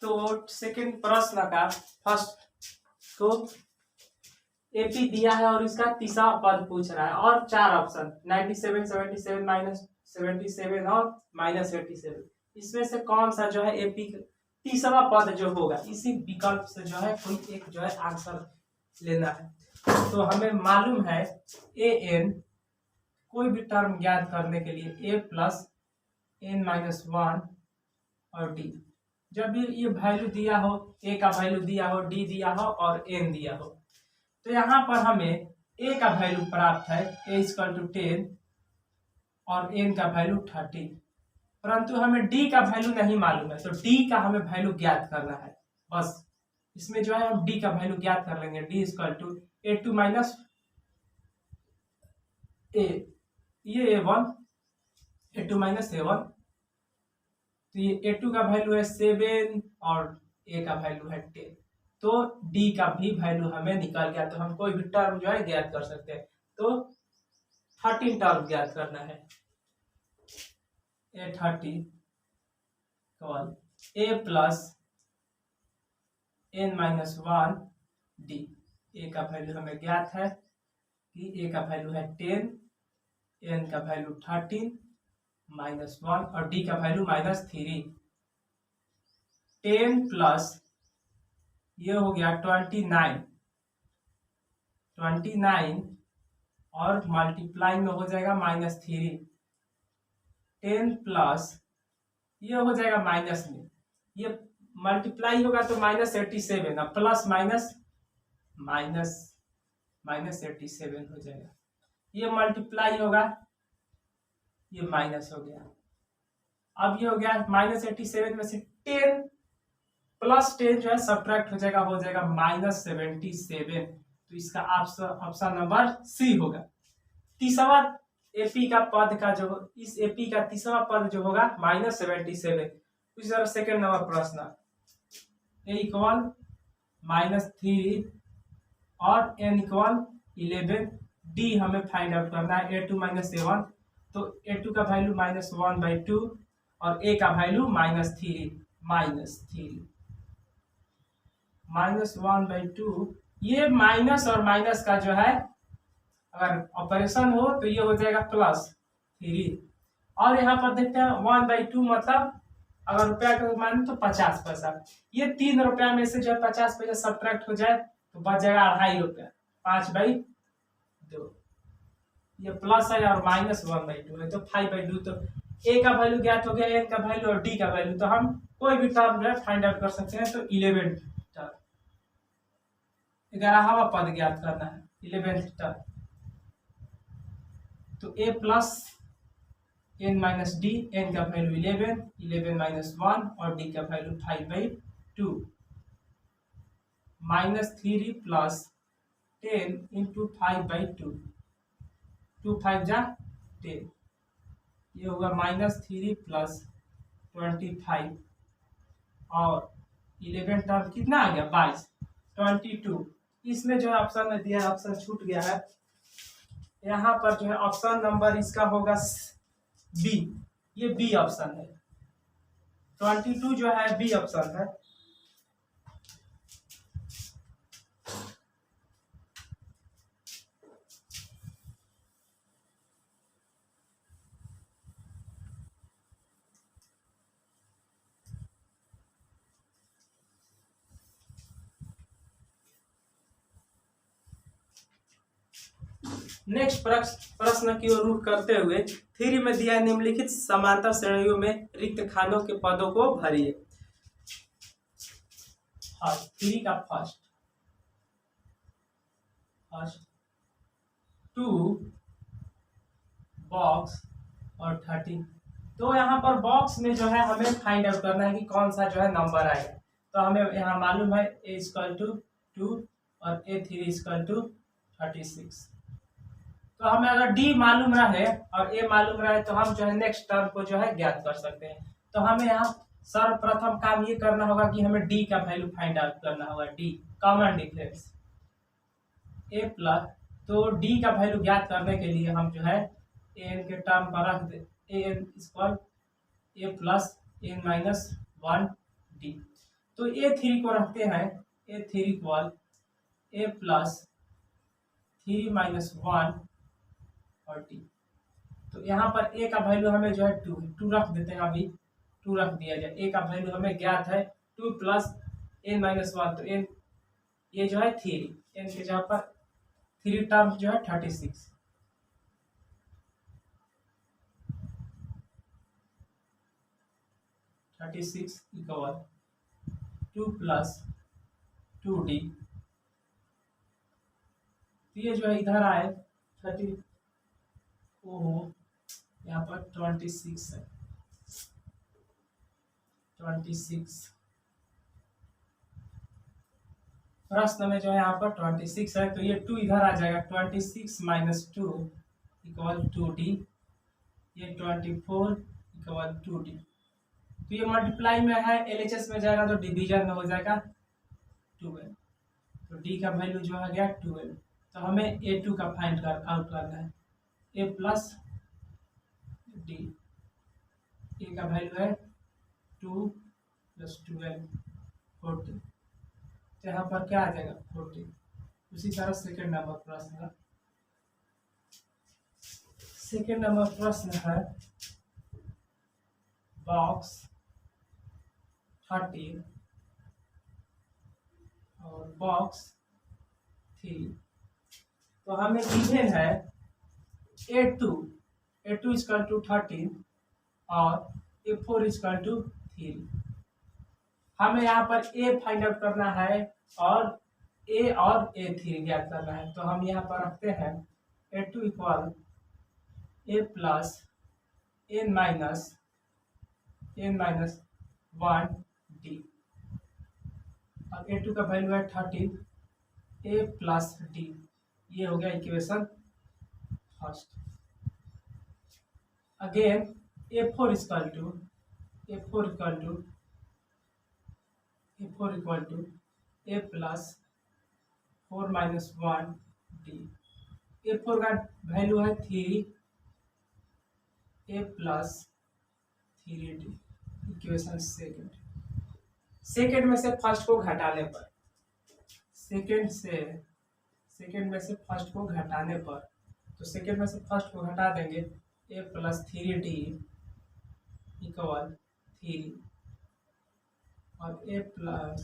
तो सेकंड प्रश्न का फर्स्ट तो एपी दिया है और इसका तीसरा पद पूछ रहा है और चार ऑप्शन 97, 77, -77 और -87। इसमें से कौन सा जो है एपी तीसरा पद जो होगा इसी विकल्प से जो है कोई एक जो है आंसर लेना है। तो हमें मालूम है ए एन कोई भी टर्म ज्ञात करने के लिए a प्लस n-1 और d, जब भी ये वैल्यू दिया हो, a का वैल्यू दिया हो, d दिया हो और n दिया हो, तो यहाँ पर हमें a का वैल्यू प्राप्त है a = 10 और n का वैल्यू 30, परंतु हमें d का वैल्यू नहीं मालूम है, तो d का हमें वैल्यू ज्ञात करना है। बस इसमें जो है हम d का वैल्यू ज्ञात कर लेंगे, d = a2 - a, ये a1 a2 - a1, तो ये a2 का वैल्यू है 7 और a का वैल्यू है 10, तो d का भी वैल्यू हमें निकल गया। तो हम कोई भी टर्म जो है ज्ञात कर सकते हैं। तो 13 टर्म ज्ञात करना है, a30 a plus n-1 d, a का वैल्यू हमें ज्ञात है कि a का वैल्यू है 10, n का वैल्यू 13 -1 और d का वैल्यू -3। 10 प्लस ये हो गया 29 और मल्टीप्लाई में हो जाएगा -3। 10 प्लस ये हो जाएगा माइनस में, ये मल्टीप्लाई होगा तो -87 और प्लस -87 हो जाएगा। ये मल्टीप्लाई होगा, ये माइनस हो गया। अब ये हो गया -87 में से 10 प्लस 10 जो है सब्ट्रैक्ट हो जाएगा -77। तो इसका ऑप्शन नंबर सी होगा। तीसरा एपी का पद का जो इस एपी का तीसरा पद जो होगा -77। उसी तरह सेकेंड नंबर प्रश्न a = -3 और n = 11, d हमें फाइंड आउट करना है a2 - a1, तो a2 का वैल्यू -1/2 और a का वैल्यू -3 -1/2। ये माइनस और माइनस का जो है अगर ऑपरेशन हो तो ये हो जाएगा +3, और यहाँ पर देखते हैं 1/2 मतलब अगर रुपया का मान तो 50 पैसा, ये 3 रुपया में से जो है 50 पैसा सब्ट्रैक्ट हो जाए तो बच जाएगा 2.5 रुपया, 5/2। ये प्लस है और -1/2 है तो 5/2। तो a का वैल्यू ज्ञात हो गया, n का वैल्यू और d का वैल्यू, तो हम कोई भी टर्म जो है फाइंड आउट कर सकते हैं। तो 11th टर्म 11वां पद ज्ञात करना है, 11th टर्म। तो a प्लस n-d, n का वैल्यू 11 -1 और d का वैल्यू 5/2 -3 प्लस 10 × 5/2, 2 5 जा 10, ये होगा -3 प्लस 25 और 11 टर्म कितना आ गया 22, 22। इसमें जो है ऑप्शन में दिया है, ऑप्शन छूट गया है। यहाँ पर जो है ऑप्शन नंबर इसका होगा बी, ये बी ऑप्शन है। 22 जो है बी ऑप्शन है। नेक्स्ट प्रश्न की ओर रुख करते हुए 3 में दिया निम्नलिखित समांतर श्रेणियों में रिक्त खानों के पदों को भरिए। 3 का फर्स्ट 2 बॉक्स और 30। तो यहाँ पर बॉक्स में जो है हमें फाइंड आउट करना है कि कौन सा जो है नंबर आएगा। तो हमें यहाँ मालूम है a = 2 और a3 = 36। तो हमें अगर d मालूम रहे और a मालूम रहे तो हम जो है नेक्स्ट टर्म को जो है ज्ञात कर सकते हैं। तो हमें यहाँ सर्वप्रथम काम ये करना होगा कि हमें d का वैल्यू फाइंड आउट करना होगा, d common difference a plus. तो d का वैल्यू ज्ञात करने के लिए हम जो है an के टर्म पर रख दे an = a plus n-1 d। तो A3 को रखते हैं A3 इक्वल A प्लस 3 - 1 और D। तो यहाँ पर A का वैल्यू हमें जो है 2 रख देते हैं, अभी 2 रख दिया जाए। A का वैल्यू हमें ज्ञात है 2 प्लस n - 1, तो n ये जो है 3, n के जगह पर 3 टर्म्स जो है 36। Equal 2 plus 2D। तो ये जो है इधर आए 30, ओहो यहाँ पर 26 है, 26 प्रश्न में जो है यहाँ पर 26 है, तो ये 2 इधर आ जाएगा। 26 - 2 इक्वल 2D। ये 24 इक्वल 2D। तो ये मल्टीप्लाई में है, LHS में जाएगा तो डिवीजन में हो जाएगा 12। तो D का वैल्यू जो आ गया 12। तो हमें A2 का फाइंड आउट करना है। A प्लस D, A का वैल्यू है 2 + 12 40। तो यहाँ पर क्या आ जाएगा 40। उसी तरह सेकेंड नंबर प्रश्न है। सेकेंड नंबर प्रश्न है बॉक्स 13 और बॉक्स 3। तो हमें गिवन है A2 = 13 और A4 = 3। हमें यहाँ पर A फाइंड आउट करना है और A और A3 ज्ञात करना है। तो हम यहाँ पर रखते हैं A2 equal A plus n - 1D और A2 का वैल्यू है 13, A प्लस D। ये हो गया equation first. Again A4 equal to A plus 4 - 1D। A4 का वैल्यू है 3, A plus 3D। Equation second में से फर्स्ट को घटाने पर, सेकेंड में से फर्स्ट को घटाने पर, तो सेकेंड में से फर्स्ट को घटा देंगे। A प्लस 3D इक्वल 3 और A प्लस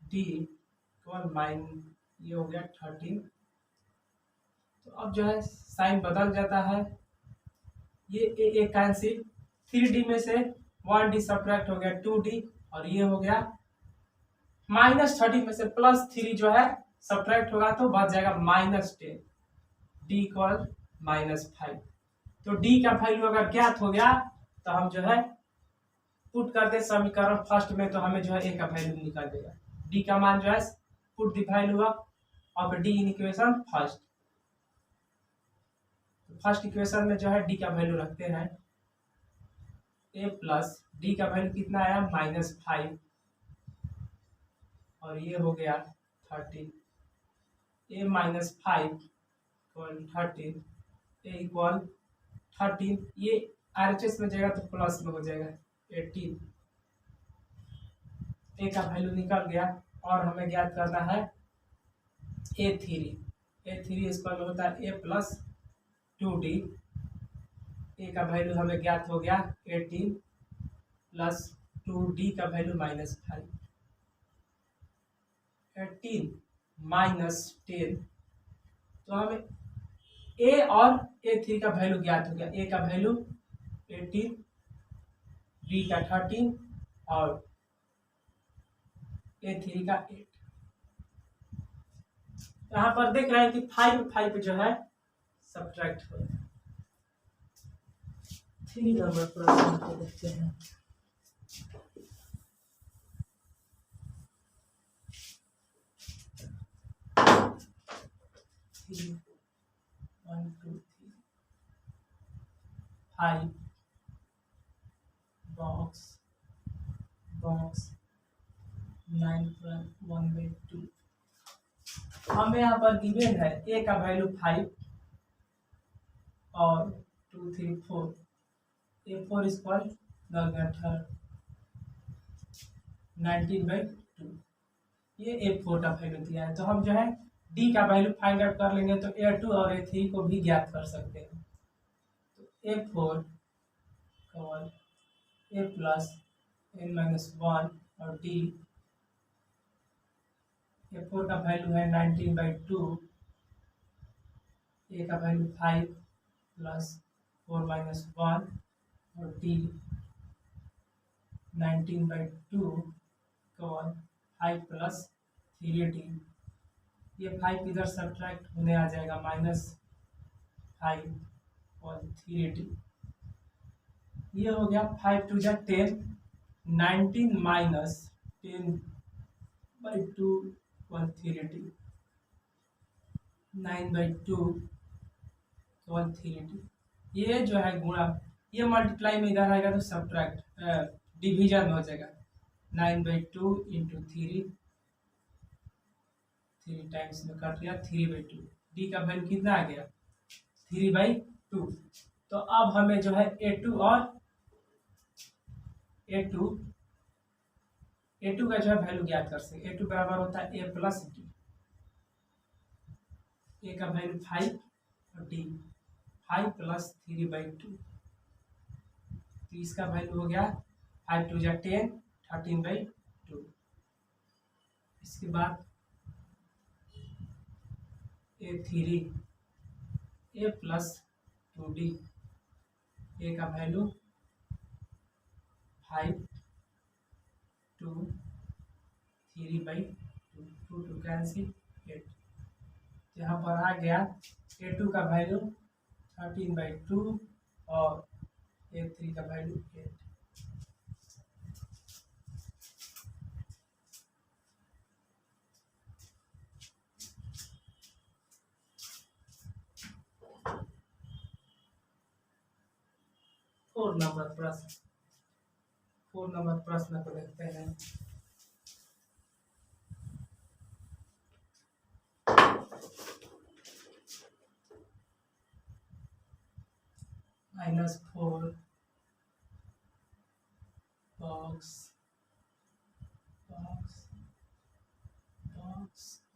D इक्वल ये हो गया 13। तो अब जो है साइन बदल जाता है। ये कैंसिल, 3D में से 1D सब्ट्रैक्ट हो गया 2D और ये हो गया -30 में से +3 जो है सब्ट्रैक्ट होगा तो बच जाएगा -10। D equal -5। तो D का वैल्यू अगर ज्ञात हो गया तो हम जो है पुट करते समीकरण फर्स्ट में, तो हमें जो है A का वैल्यू निकल देगा। D का मान जो है put the value of D in equation first. First equation में जो है D का वैल्यू रखते हैं। A प्लस D का वैल्यू कितना आया -5 और ये हो गया 13। A - 5 इक्वल 13, A इक्वल 13, ये RHS में जाएगा तो प्लस में हो जाएगा 18। A का वैल्यू निकल गया और हमें ज्ञात करना है A3 इसका होता है A प्लस 2D। A का वैल्यू हमें ज्ञात हो गया 18 प्लस 2D का वैल्यू -5। 18 - 10, तो हमें A और A3 का वैल्यू ज्ञात हो गया। A का वैल्यू 18, B का 13 और A3 का 8। यहाँ पर देख रहे हैं कि 5 जो है सब्ट्रैक्ट हो रहा है। 3 नंबर प्रश्न को देखते हैं। Three 1 2 3 5 box 9/1/2। हमें यहाँ पर गिवन है A का वैल्यू 5 और 2 3 4। A4 equal 18 19/2। ये A4 का वैल्यू दिया है, तो हम जो है D का वैल्यू फाइंड आउट कर लेंगे, तो A2 और A3 को भी ज्ञात कर सकते हैं। तो A4 A प्लस n-1 और D, A4 का वैल्यू है 19/2, A का वैल्यू 5 प्लस 4-1 और D 19/2 5 प्लस 3D। ये 5 इधर सब्ट्रैक्ट होने आ जाएगा, -5 और 3D। ये हो गया 5 2 जा 10, 19 माइनस 10/2 और 3D, 9/2 और 3D। ये जो है गुणा, ये मल्टीप्लाई में इधर आएगा तो सब्ट्रैक्ट डिवीजन हो जाएगा, 9/2 इंटू 3 टाइम्स में कट गया 3/2। डी का वैल्यू कितना आ गया 3/2। तो अब हमें जो है A2 का जो है वैल्यू ज्ञात कर सकते। A2 बराबर होता है A प्लस D, A का वैल्यू 5 और D 5 प्लस 3/2। तो इसका वैल्यू हो गया 5 2 जा 10, 13/2। इसके बाद A3 A plus 2D, A का वैल्यू 5 2 3/2, 2 2 कैंसिल 8। यहाँ पर आ गया A2 का वैल्यू 13/2 और A3 का वैल्यू 8। फोर नंबर प्रश्न को देखते हैं। -4 बॉक्स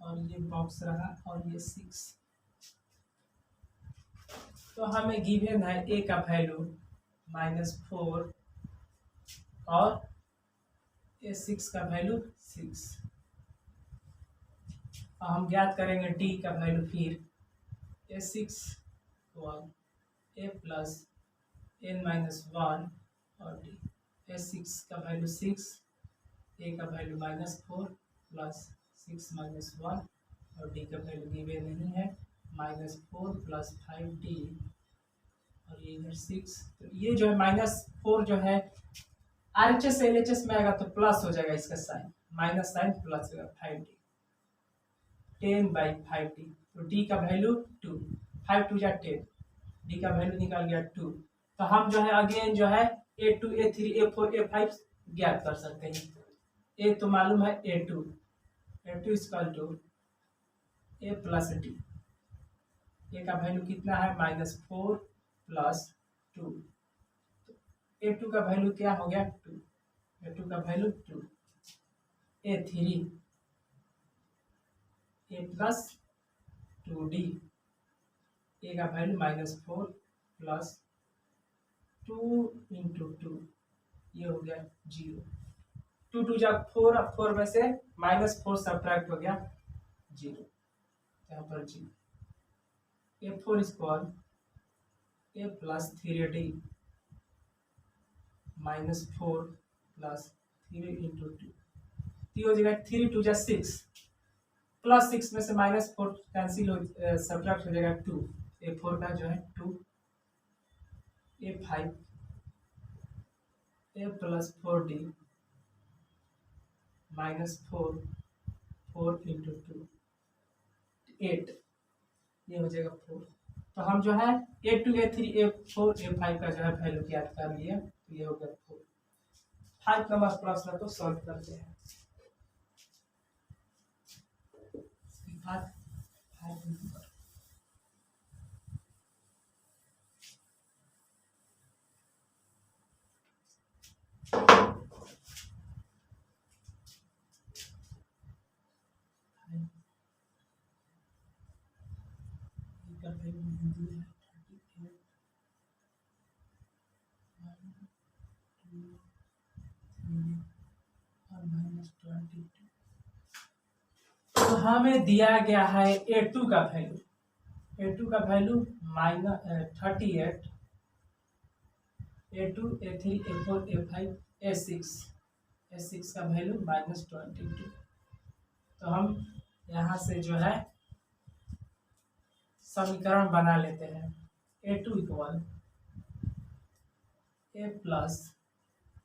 और ये बॉक्स रहा और ये 6। तो हमें गिवन है A का वैल्यू -4 और A6 का वैल्यू 6। हम ज्ञात करेंगे D का वैल्यू। फिर A6 A प्लस n-1 और D। A6 का वैल्यू 6, A का वैल्यू -4 प्लस 6-1 और D का वैल्यू गिवन नहीं है, -4 प्लस 5D और ये इधर 6। तो ये जो है -4 जो है RHS से LHS में आएगा तो प्लस हो जाएगा, इसका साइन माइनस साइन प्लस होगा 5D, 10/5D। तो D का वैल्यू 2, 5 2 जा 10, D का वैल्यू निकल गया 2। तो हम जो है अगेन जो है A2 A3 A4 A5 ज्ञात कर सकते हैं। A तो मालूम है A2 equal to A plus D। A का वैल्यू कितना है -4 प्लस 2। A2 का वैल्यू क्या हो गया 2, A2 का value 2। A3 A plus 2D, A का वैल्यू -4 प्लस 2 इंटू 2, ये हो गया 0। 2 2 जा 4, 4 में से -4 सब्ट्रैक्ट हो गया 0, यहाँ पर 0। A4 square A plus 3D -4 plus 3 into 2, हो जाएगा 3 2 जा 6 प्लस 6 में से -4 कैंसिल हो सब्ट्रैक्ट हो जाएगा 2। A4 का जो है 2। A5 A plus 4D -4 4 into 2 8, ये हो जाएगा 4। तो हम जो है A2 A3 A4 A5 का जो है वैल्यू ज्ञात कर लिए, तो ये हो गया 4। 5 नंबर प्रश्न को सॉल्व करते हैं। दिया है 38 और -22। तो हमें दिया गया है A2 का वैल्यू, A2 का value -38, A2, A3, A4, A5, A6 का वैल्यू -22। तो हम यहाँ से जो है समीकरण बना लेते हैं। A2 equal A plus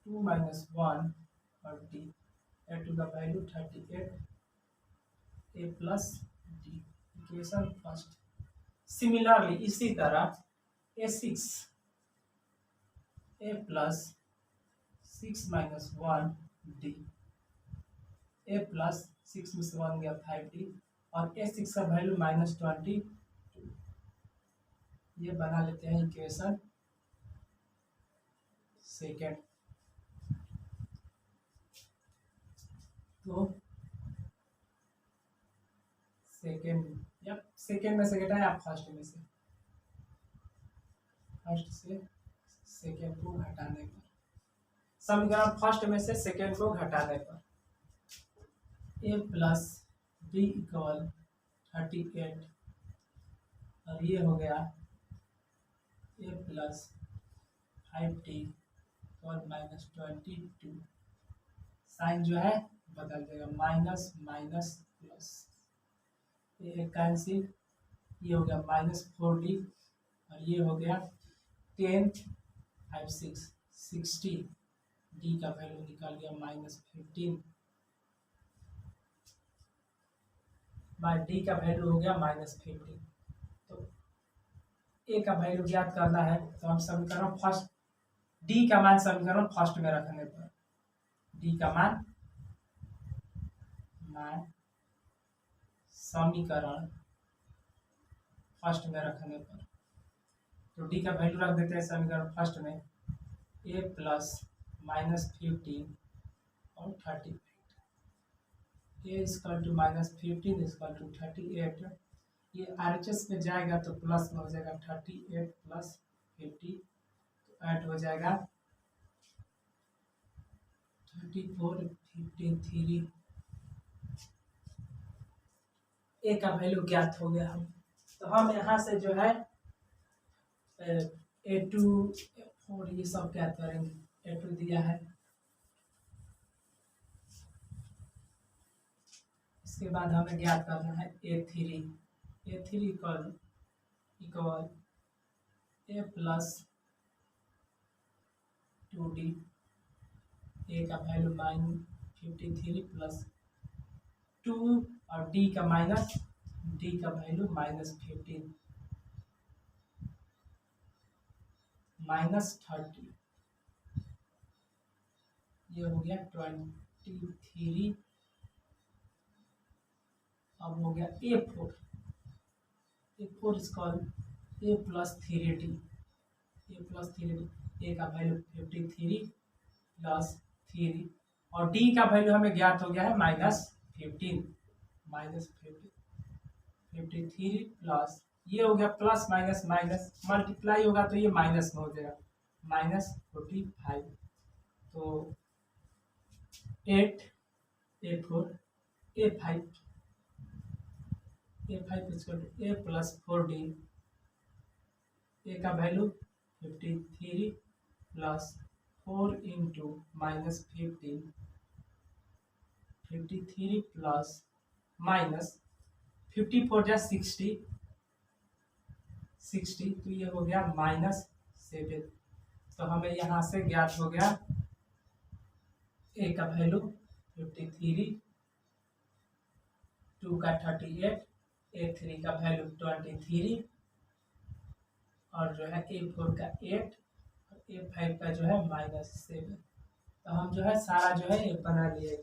2 minus 1 और D। A2 का value 38, A plus D, equation first. Similarly इसी तरह A6, A plus 6 minus 1 D, A plus 6 में से 1 गया 5D, और A6 का वैल्यू -22। ये बना लेते हैं इक्वेशन सेकेंड। तो सेकेंड या सेकेंड में से घटाए आप फर्स्ट में से, फर्स्ट से सेकेंड को घटाने पर, समीकरण फर्स्ट में से सेकेंड को घटाने पर A प्लस D इक्वल 38, और ये हो गया A प्लस 5D और -22। साइन जो है बदल देगा, माइनस माइनस प्लस, ये कैंसिल, ये हो गया -4D, और ये हो गया 10, 5, 6, 60। D का वैल्यू निकाल गया -15, बाय D का वैल्यू हो गया -15। तो A का वैल्यू ज्ञात करना है, तो हम समीकरण फर्स्ट, D का मान समीकरण फर्स्ट में रखने पर, D का मान समीकरण फर्स्ट में रखने पर, तो D का वैल्यू रख देते हैं समीकरण फर्स्ट में, A प्लस -15 और 38, A equal to -15 equal to 38। ये RHS में जाएगा तो प्लस में हो जाएगा 38 प्लस 50, तो ऐड हो जाएगा 34, 53। A का वैल्यू ज्ञात हो गया हम, तो हम यहाँ से जो है A2, A4 ये सब ज्ञात करेंगे। A2 दिया है, इसके बाद हमें ज्ञात करना है A3। A3 equal A plus 2D, A का वैल्यू -53 प्लस 2 और D का वैल्यू -15, -30, ये हो गया 23। अब हो गया A4 equal A plus 3D, A का वैल्यू 53 प्लस 3, और D का वैल्यू हमें ज्ञात हो गया है -15, -53 प्लस, ये हो गया प्लस माइनस माइनस, मल्टीप्लाई होगा तो ये माइनस में हो जाएगा, -45। तो 8, A4, A5 equal to A plus 4D, A का वैल्यू 53 प्लस 4 इंटू -15, 53 प्लस -54 जा 60, तो ये हो गया -7। तो हमें यहाँ से ज्ञात हो गया A का वैल्यू 53, 2 का 38, A3 का वैल्यू 23, और जो है A4 का 8, और A5 का जो है -7। तो हम जो है सारा जो है बना लिए।